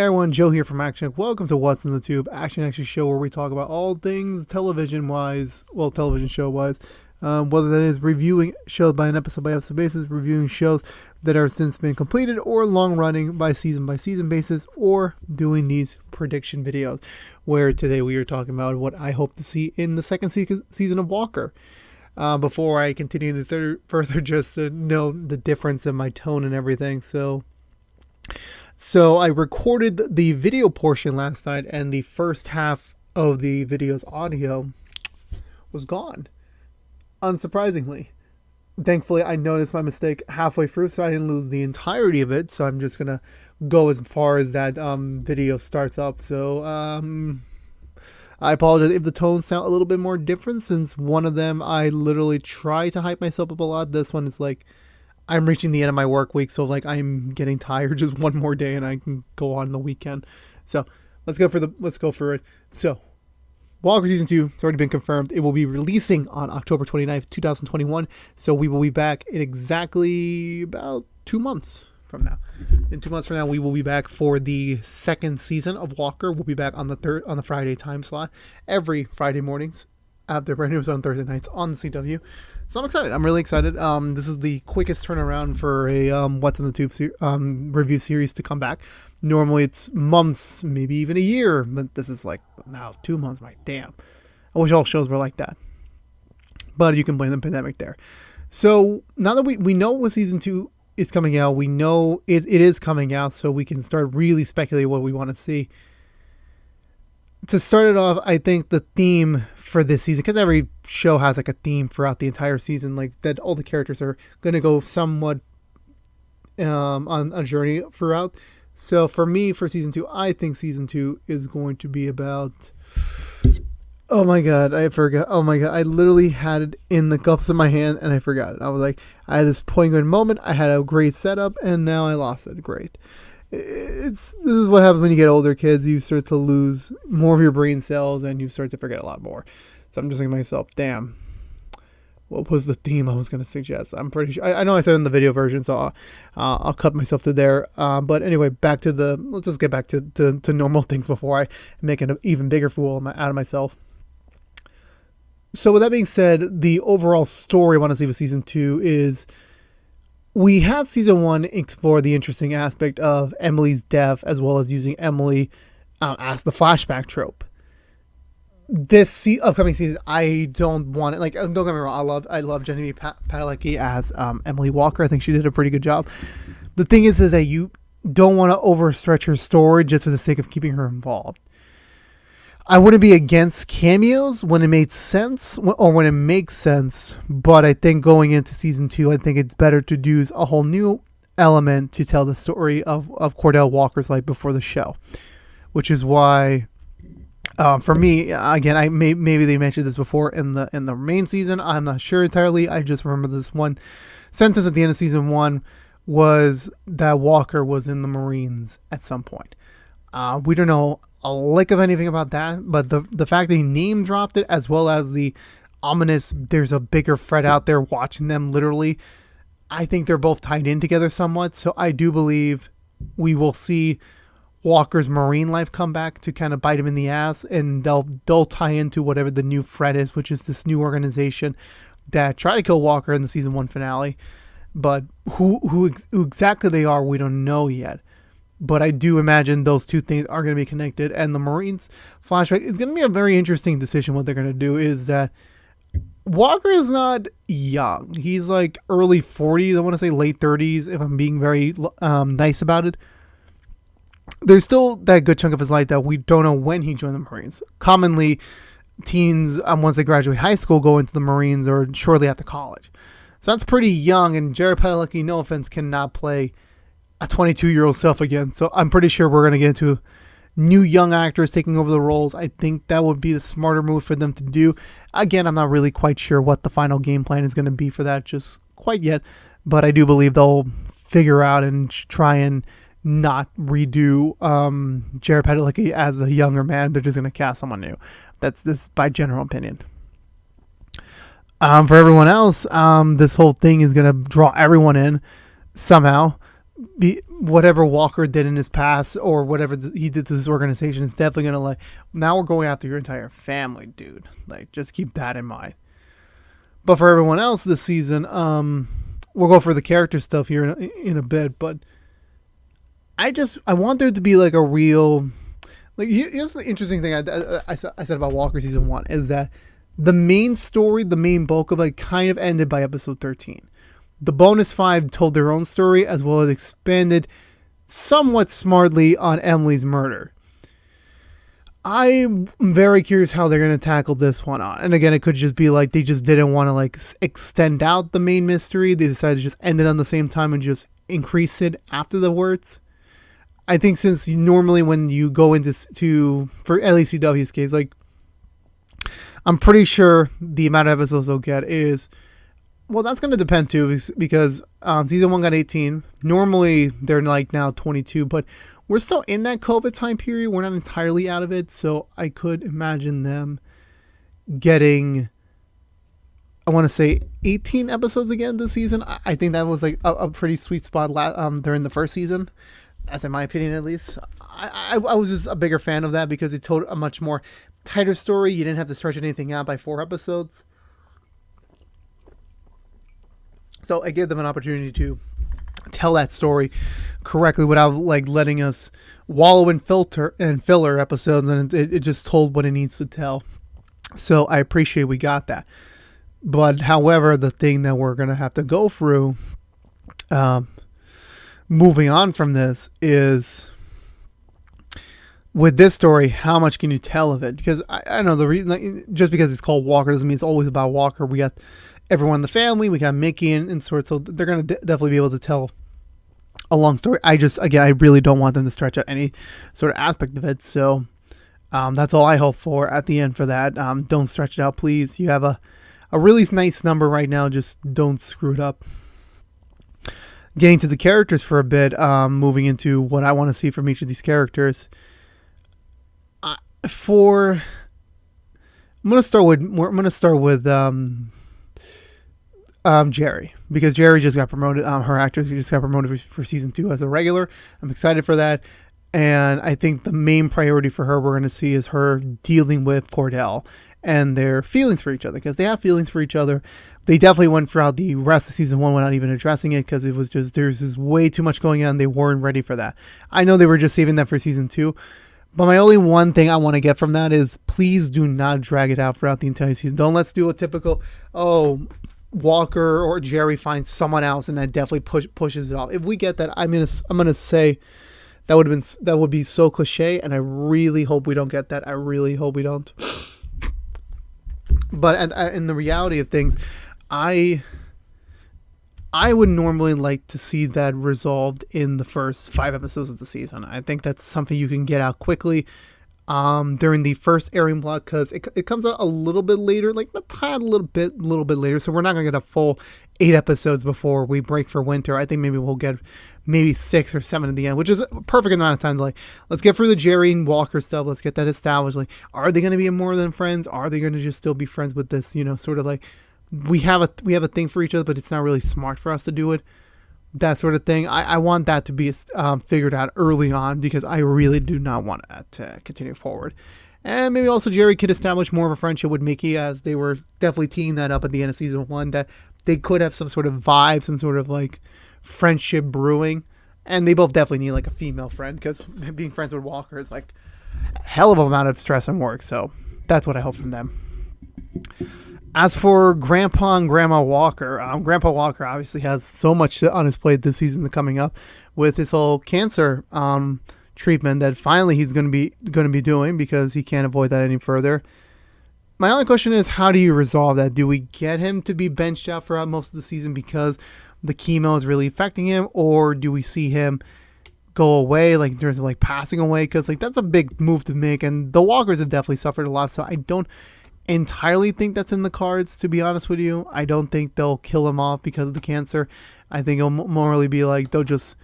everyone, Joe here from ActionX. Welcome to What's in the Tube, ActionX's show where we talk about all things television-wise, well, television show-wise, whether that is reviewing shows by an episode-by-episode basis, reviewing shows that are since been completed, or long-running by season basis, or doing these prediction videos, where today we are talking about what I hope to see in the second season of Walker. Before I continue further, just to know the difference in my tone and everything, So I recorded the video portion last night, and the first half of the video's audio was gone. Unsurprisingly. Thankfully, I noticed my mistake halfway through, so I didn't lose the entirety of it. So I'm just going to go as far as that video starts up. So I apologize if the tones sound a little bit more different, since one of them I literally try to hype myself up a lot. This one is like, I'm reaching the end of my work week, so like I'm getting tired. Just one more day, and I can go on the weekend. So let's go for it. So Walker Season 2 has already been confirmed. It will be releasing on October 29th, 2021. So we will be back in exactly about 2 months from now. In 2 months from now, we will be back for the second season of Walker. We'll be back on the Friday time slot every Friday mornings after brand news on Thursday nights on the CW. So I'm excited. I'm really excited. This is the quickest turnaround for a What's in the Tube review series to come back. Normally it's months, maybe even a year, but this is like now 2 months. My damn. I wish all shows were like that. But you can blame the pandemic there. So now that we know what season 2 is coming out, we know it is coming out, so we can start really speculating what we want to see. To start it off, I think the theme for this season, because every show has like a theme throughout the entire season, like that all the characters are going to go somewhat on a journey throughout. So for me, for season 2, I think season 2 is going to be about, oh my god, I forgot. Oh my god, I literally had it in the cups of my hand and I forgot it. I was like, I had this point good moment, I had a great setup, and now I lost it. Great. This is what happens when you get older, kids. You start to lose more of your brain cells and you start to forget a lot more. So I'm just thinking to myself, damn, what was the theme I was going to suggest? I'm pretty sure I know I said it in the video version, so I'll cut myself to there. But anyway, let's just get back to normal things before I make an even bigger fool out of myself. So with that being said, the overall story I want to see with season 2 is, we had season 1 explore the interesting aspect of Emily's death, as well as using Emily as the flashback trope. This upcoming season, I don't want it. Like, don't get me wrong, I love Genevieve Padalecki as Emily Walker. I think she did a pretty good job. The thing is that you don't want to overstretch her story just for the sake of keeping her involved. I wouldn't be against cameos when it made sense, or when it makes sense, but I think going into season 2, I think it's better to use a whole new element to tell the story of Cordell Walker's life before the show, which is why, for me, again, maybe they mentioned this before in the main season. I'm not sure entirely. I just remember this one sentence at the end of season 1 was that Walker was in the Marines at some point. We don't know a lick of anything about that, but the fact that he name dropped it, as well as the ominous, there's a bigger threat out there watching them literally, I think they're both tied in together somewhat. So I do believe we will see Walker's Marine life come back to kind of bite him in the ass, and they'll tie into whatever the new threat is, which is this new organization that tried to kill Walker in the season 1 finale. But who exactly they are, we don't know yet. But I do imagine those two things are going to be connected, and the Marines flashback is going to be a very interesting decision. What they're going to do is that Walker is not young. He's like early 40s. I want to say late 30s, if I'm being very nice about it. There's still that good chunk of his life that we don't know when he joined the Marines. Commonly, teens, once they graduate high school, go into the Marines or shortly after college. So that's pretty young, and Jared Padalecki, no offense, cannot play a 22-year-old self again. So I'm pretty sure we're going to get into new young actors taking over the roles. I think that would be the smarter move for them to do. Again, I'm not really quite sure what the final game plan is going to be for that just quite yet, but I do believe they'll figure out and try and not redo Jared Padalecki as a younger man. They're just going to cast someone new. That's this by general opinion. For everyone else, this whole thing is going to draw everyone in somehow. whatever Walker did in his past or whatever he did to this organization is definitely gonna like. Now we're going after your entire family, dude. Like, just keep that in mind. But for everyone else this season, we'll go for the character stuff here in a bit. But I want there to be like a real, like, here's the interesting thing I said about Walker season 1 is that the main story, the main bulk of it, kind of ended by episode 13. The bonus 5 told their own story as well as expanded somewhat smartly on Emily's murder. I'm very curious how they're going to tackle this one on. And again, it could just be like they just didn't want to like extend out the main mystery. They decided to just end it on the same time and just increase it after the words. I think since normally when you go into for LECW's case, like, I'm pretty sure the amount of episodes they'll get is, well, that's going to depend too, because season 1 got 18. Normally they're like now 22, but we're still in that COVID time period. We're not entirely out of it. So I could imagine them getting, I want to say 18 episodes again this season. I think that was like a pretty sweet spot during the first season. That's in my opinion, at least. I was just a bigger fan of that because it told a much more tighter story. You didn't have to stretch anything out by 4 episodes. So I gave them an opportunity to tell that story correctly without like letting us wallow in filler episodes, and it just told what it needs to tell. So I appreciate we got that. But however, the thing that we're going to have to go through moving on from this is, with this story, how much can you tell of it? Because I know the reason, like, just because it's called Walker doesn't mean it's always about Walker. We got everyone in the family, we got Mickey and sorts, so they're going to definitely be able to tell a long story. I really don't want them to stretch out any sort of aspect of it. So that's all I hope for at the end for that. Don't stretch it out, please. You have a really nice number right now. Just don't screw it up. Getting to the characters for a bit, moving into what I want to see from each of these characters. I'm gonna start with Jerry, because Jerry just got promoted. Her actress just got promoted for season 2 as a regular. I'm excited for that, and I think the main priority for her we're going to see is her dealing with Cordell and their feelings for each other, because they have feelings for each other. They definitely went throughout the rest of season 1 without even addressing it, because it was just, there's just way too much going on. They weren't ready for that. I know they were just saving that for season 2. But my only one thing I want to get from that is, please do not drag it out throughout the entire season. Don't let's do a typical, Walker or Jerry finds someone else and that definitely pushes it off. If we get that, I'm gonna say that would be so cliche, and I really hope we don't get that. I really hope we don't. But in the reality of things, I would normally like to see that resolved in the first 5 episodes of the season. I think that's something you can get out quickly during the first airing block, because it comes out a little bit later, like a little bit later. So we're not going to get a full 8 episodes before we break for winter. I think maybe we'll get 6 or 7 at the end, which is a perfect amount of time to, like, let's get through the Jerry and Walker stuff. Let's get that established. Like, are they going to be more than friends? Are they going to just still be friends with this, sort of like, we have a thing for each other, but it's not really smart for us to do it. That sort of thing. I want that to be figured out early on, because I really do not want that to continue forward. And maybe also Jerry could establish more of a friendship with Mickey, as they were definitely teeing that up at the end of season 1, that they could have some sort of vibe, some sort of like friendship brewing. And they both definitely need like a female friend, because being friends with Walker is like a hell of an amount of stress and work. So that's what I hope from them. As for Grandpa and Grandma Walker, Grandpa Walker obviously has so much on his plate this season coming up with his whole cancer treatment that finally he's going to be doing, because he can't avoid that any further. My only question is, how do you resolve that? Do we get him to be benched out throughout most of the season because the chemo is really affecting him, or do we see him go away, like in terms of like passing away? Because like that's a big move to make, and the Walkers have definitely suffered a lot, so I don't entirely think that's in the cards, to be honest with you. I don't think they'll kill him off because of the cancer. I think it'll morally be like they'll just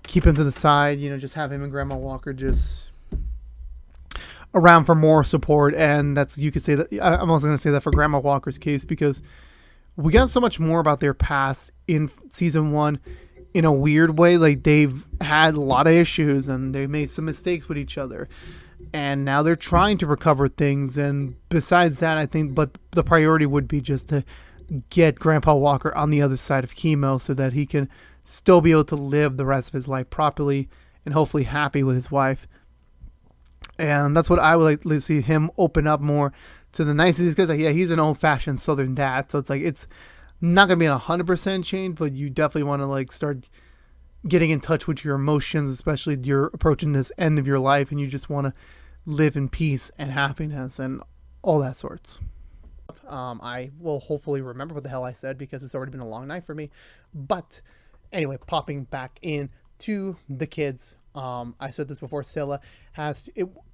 keep him to the side, just have him and Grandma Walker just around for more support. And that's, you could say that, I'm also going to say that for Grandma Walker's case, because we got so much more about their past in season 1. in a weird way. Like, they've had a lot of issues and they made some mistakes with each other, and now they're trying to recover things. And besides that, I think, but the priority would be just to get Grandpa Walker on the other side of chemo so that he can still be able to live the rest of his life properly and hopefully happy with his wife. And that's what I would like to see him open up more to the niceties, because yeah, he's an old-fashioned Southern dad, so it's like it's not gonna be a 100% change, but you definitely want to like start getting in touch with your emotions, especially you're approaching this end of your life and you just want to live in peace and happiness and all that sorts. I will hopefully remember what the hell I said because it's already been a long night for me. But anyway, popping back in to the kids. I said this before. Scylla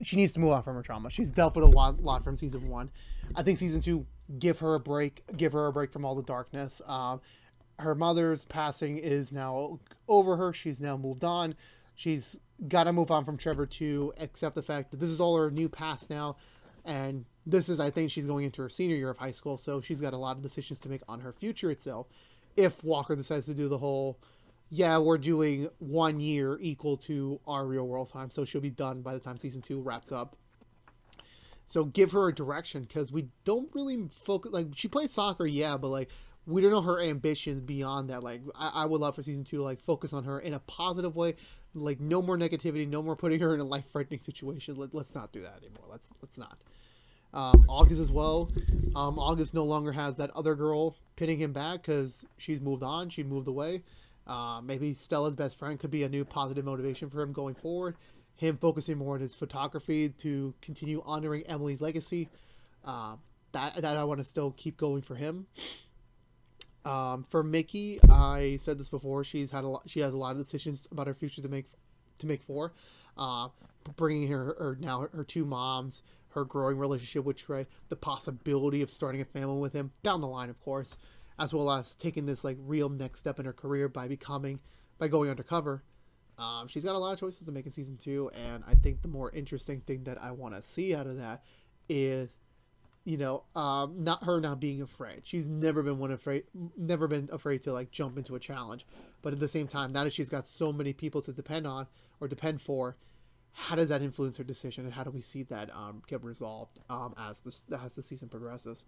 she needs to move on from her trauma. She's dealt with a lot from season 1. I think season 2, give her a break from all the darkness. Her mother's passing is now over her. She's now moved on. She's got to move on from Trevor too, accept the fact that this is all her new past now. And this is, I think, she's going into her senior year of high school, so she's got a lot of decisions to make on her future itself. If Walker decides to do the whole, yeah, we're doing 1 year equal to our real world time, so she'll be done by the time season 2 wraps up. So give her a direction, because we don't really focus, like, she plays soccer, yeah, but like, we don't know her ambitions beyond that. Like, I would love for season 2 to like focus on her in a positive way. Like, no more negativity, no more putting her in a life-threatening situation. Let's not do that anymore. Let's not. August as well. August no longer has that other girl pinning him back because she's moved on. She moved away. Maybe Stella's best friend could be a new positive motivation for him going forward. Him focusing more on his photography to continue honoring Emily's legacy. That I want to still keep going for him. For Mickey, I said this before. She has a lot of decisions about her future to make for. Bringing her 2 moms, her growing relationship with Trey, the possibility of starting a family with him down the line, of course, as well as taking this like real next step in her career by going undercover. She's got a lot of choices to make in season 2, and I think the more interesting thing that I want to see out of that is, not being afraid. She's never been afraid to like jump into a challenge. But at the same time, now that she's got so many people to depend on or depend for, how does that influence her decision, and how do we see that get resolved as the season progresses?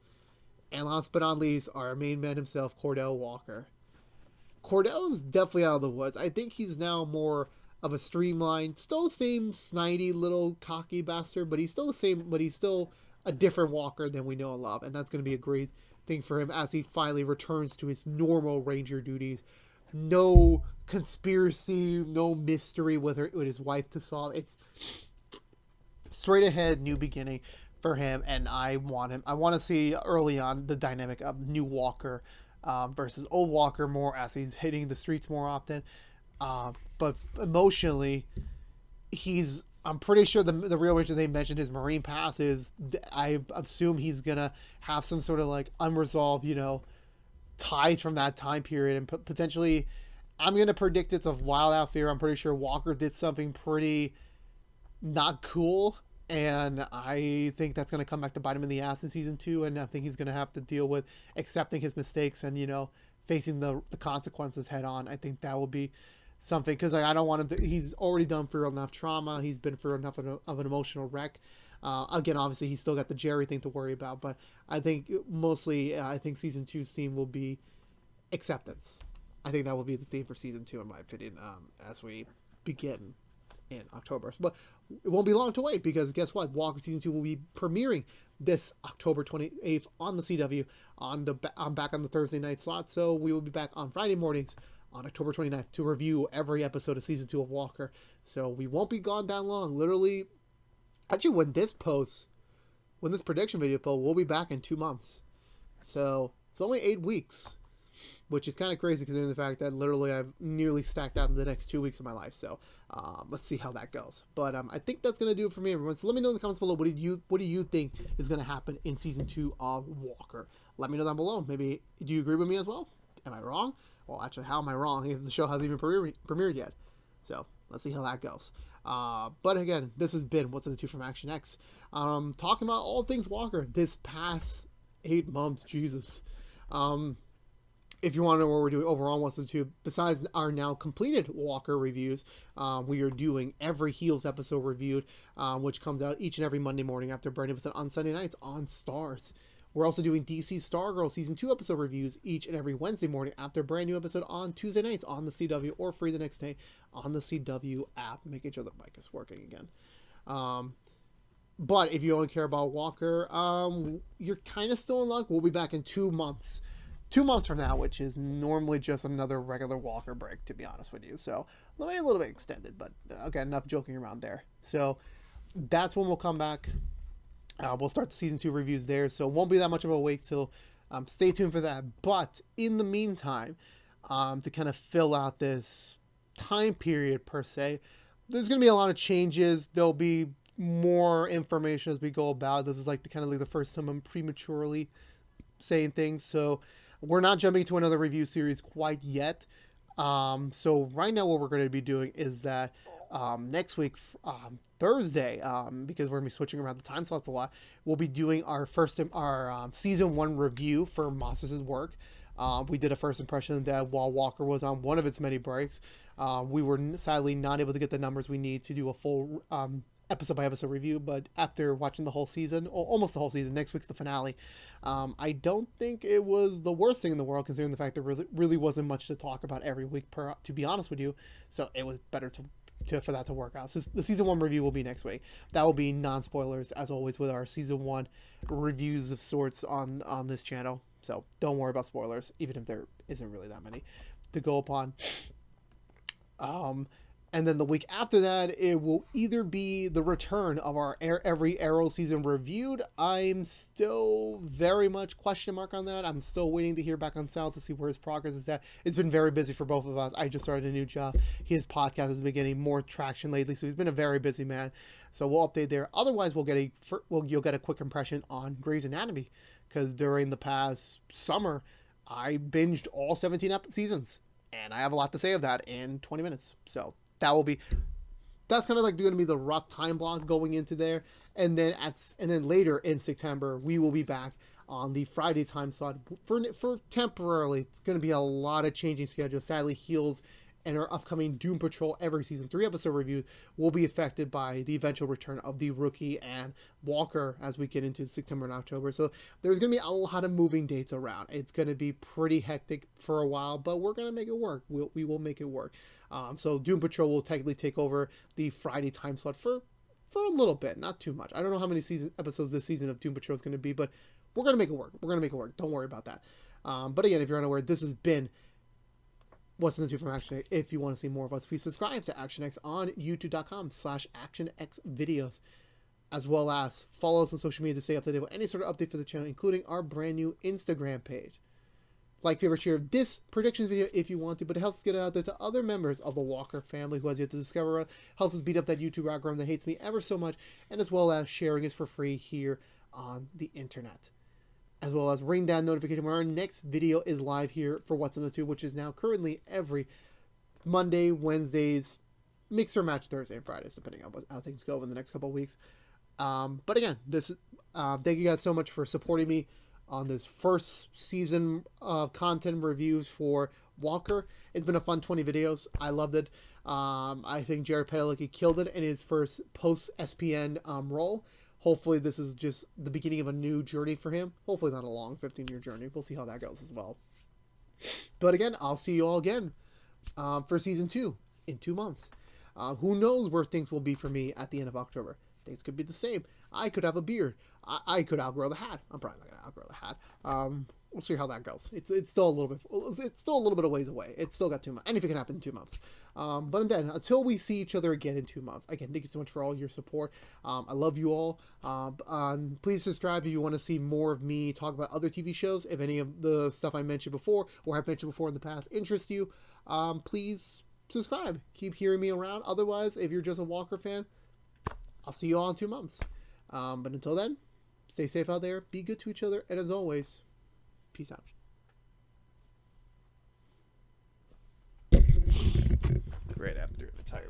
And last but not least, our main man himself, Cordell Walker. Cordell's definitely out of the woods. I think he's now more of a streamlined, still the same snidey little cocky bastard, but he's still the same. But he's still a different Walker than we know and love, and that's going to be a great thing for him as he finally returns to his normal Ranger duties. No conspiracy, no mystery with his wife to solve. It's straight ahead, new beginning for him, and I want to see early on the dynamic of new Walker versus old Walker more as he's hitting the streets more often. But emotionally, I'm pretty sure the real reason they mentioned his Marine Pass is I assume he's gonna have some sort of like unresolved, ties from that time period, and potentially, I'm gonna predict it's a wild out fear. I'm pretty sure Walker did something pretty not cool, and I think that's gonna come back to bite him in the ass in season 2, and I think he's gonna have to deal with accepting his mistakes and facing the consequences head on. I think that will be something, because I don't want him to. He's already done through enough trauma. He's been through enough of an emotional wreck. Again, obviously, he's still got the Jerry thing to worry about, but I think mostly, I think season 2's theme will be acceptance. I think that will be the theme for season 2, in my opinion, as we begin in October. But it won't be long to wait, because guess what? Walker season 2 will be premiering this October 28th on the CW. I'm back on the Thursday night slot, so we will be back on Friday mornings on October 29th to review every episode of season 2 of Walker. So we won't be gone that long. Literally, actually, when this prediction video posts, we'll be back in 2 months. So it's only 8 weeks, which is kind of crazy considering the fact that literally I've nearly stacked out in the next 2 weeks of my life. So let's see how that goes. But I think that's going to do it for me, everyone. So let me know in the comments below, what do you think is going to happen in season 2 of Walker? Let me know down below. Maybe, do you agree with me as well? Am I wrong? Well, actually, how am I wrong if the show hasn't even premiered yet? So let's see how that goes. But again, this has been What's in the 2 from ActionX. Talking about all things Walker this past 8 months. Jesus. if you want to know what we're doing overall on What's the Tube, besides our now completed Walker reviews, we are doing every Heels episode reviewed, which comes out each and every Monday morning after brand new episode on Sunday nights on Stars. We're also doing DC Stargirl Season 2 episode reviews each and every Wednesday morning after a brand new episode on Tuesday nights on the CW, or free the next day on the CW app. Making sure the mic is working again. But if you don't care about Walker, you're kind of still in luck. We'll be back in 2 months. 2 months from now, which is normally just another regular Walker break, to be honest with you. So, maybe a little bit extended, but okay, enough joking around there. So, that's when we'll come back. We'll start the season 2 reviews there, so it won't be that much of a wait, so stay tuned for that. But in the meantime, to kind of fill out this time period per se, there's going to be a lot of changes. There'll be more information as we go about. This is like the first time I'm prematurely saying things, so we're not jumping to another review series quite yet. So right now what we're going to be doing is that next week, Thursday, because we're going to be switching around the time slots a lot, we'll be doing our season 1 review for Monsters' work. We did a first impression that while Walker was on one of its many breaks, we were sadly not able to get the numbers we need to do a full episode by episode review, but after watching the whole season, or almost the whole season, next week's the finale, I don't think it was the worst thing in the world, considering the fact there really wasn't much to talk about every week, to be honest with you. So it was better for that to work out. So the season 1 review will be next week. That will be non-spoilers, as always, with our season 1 reviews of sorts on this channel. So don't worry about spoilers, even if there isn't really that many to go upon. And then the week after that, it will either be the return of our every Arrow season reviewed. I'm still very much question mark on that. I'm still waiting to hear back on Sal to see where his progress is at. It's been very busy for both of us. I just started a new job. His podcast has been getting more traction lately, so he's been a very busy man. So we'll update there. Otherwise, you'll get a quick impression on Grey's Anatomy, because during the past summer, I binged all 17 seasons, and I have a lot to say of that in 20 minutes. So that's kind of like going to be the rough time block going into there. And then later in September, we will be back on the Friday time slot for temporarily. It's going to be a lot of changing schedules. Sadly, Heels and our upcoming Doom Patrol every season 3 episode review will be affected by the eventual return of the Rookie and Walker as we get into September and October. So there's going to be a lot of moving dates around. It's going to be pretty hectic for a while, but we're going to make it work. We will make it work. So Doom Patrol will technically take over the Friday time slot for a little bit, not too much. I don't know how many episodes this season of Doom Patrol is going to be, but we're going to make it work. We're going to make it work. Don't worry about that. But again, if you're unaware, this has been What's in the Tube from ActionX. If you want to see more of us, please subscribe to ActionX on youtube.com/ActionXvideos, as well as follow us on social media to stay up to date with any sort of update for the channel, including our brand new Instagram page. Like, favorite, share this predictions video if you want to, but it helps us get it out there to other members of the Walker family who has yet to discover us, helps us beat up that YouTube algorithm that hates me ever so much, and as well as sharing is for free here on the internet. As well as ring that notification when our next video is live here for What's in the Tube, which is now currently every Monday, Wednesdays, mix or match Thursday and Fridays, depending on how things go in the next couple of weeks. But again, thank you guys so much for supporting me on this first season of content reviews for Walker. It's been a fun 20 videos. I loved it. I think Jared Padalecki killed it in his first post-SPN role. Hopefully this is just the beginning of a new journey for him. Hopefully not a long 15-year journey. We'll see how that goes as well. But again, I'll see you all again for season 2 in 2 months. Who knows where things will be for me at the end of October. Things could be the same. I could have a beard. I could outgrow the hat. I'm probably not going to outgrow the hat. We'll see how that goes. It's still a little bit of ways away. It's still got 2 months. Anything can happen in 2 months. But then, until we see each other again in 2 months, again, thank you so much for all your support. I love you all. Please subscribe if you want to see more of me talk about other TV shows. If any of the stuff I mentioned before, or have mentioned before in the past, interests you, please subscribe. Keep hearing me around. Otherwise, if you're just a Walker fan, I'll see you all in 2 months. But until then, stay safe out there, be good to each other, and as always, peace out. Great after an entire